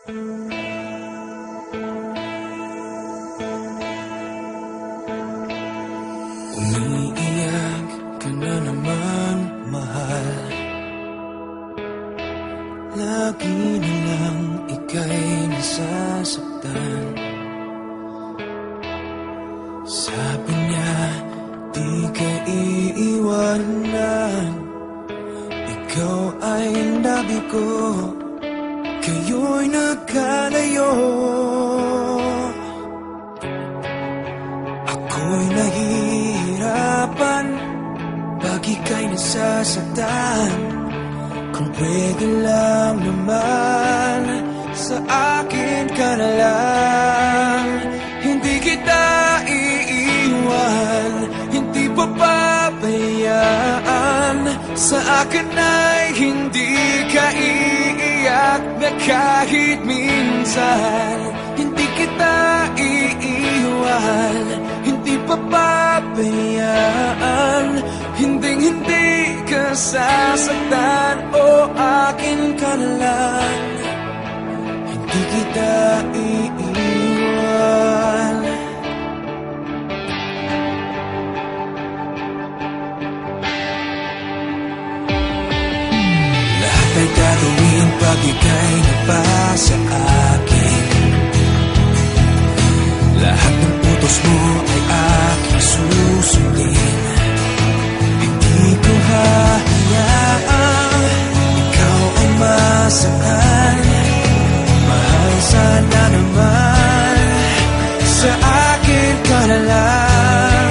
Umiiyak ka na naman, mahal. Lagi na lang ika'y nasasaktan. Sabi niya, di ka iiwanan. Ikaw ay nabi ko, kayo'y nagkalayo. Ako'y nahihirapan pag ika'y nasasaktan. Kung pwede lang naman, sa akin ka na lang. Hindi kita iiwan, hindi papabayaan. Sa akin ay hindi ka iiyak na kahit minsan. Hindi kita iiwan, hindi papabayaan. Hinding-hindi ka sasaktan, o akin ka na lang. Hindi kita iiwan. Lahat ay gagawin pag ika'y nagpasa akin. Lahat ng utos mo ay aking susundin. Hindi ko hahayaang ikaw ay masaktan. Mahal, sana naman sa akin ka na lang.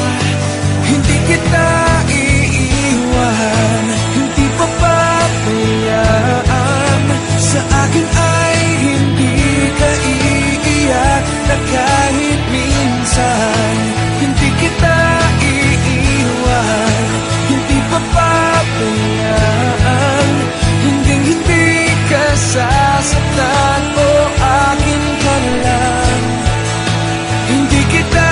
Hindi kita iiwan, hindi papabayaan. Sa akin ay hindi ka iiyak na kahit minsan. Hindi kita iiwan, hindi papabayaan. Hinding-hindi ka sasaktan, o akin ka na lang. Hindi kita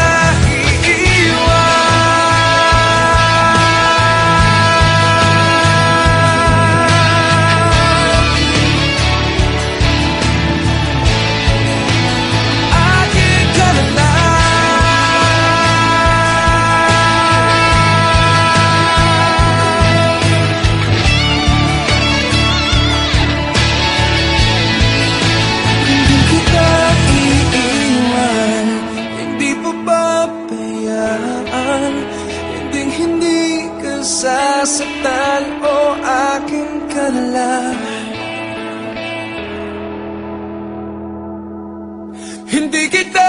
hindi ka sasaktan, o akin ka na lang. Hindi kita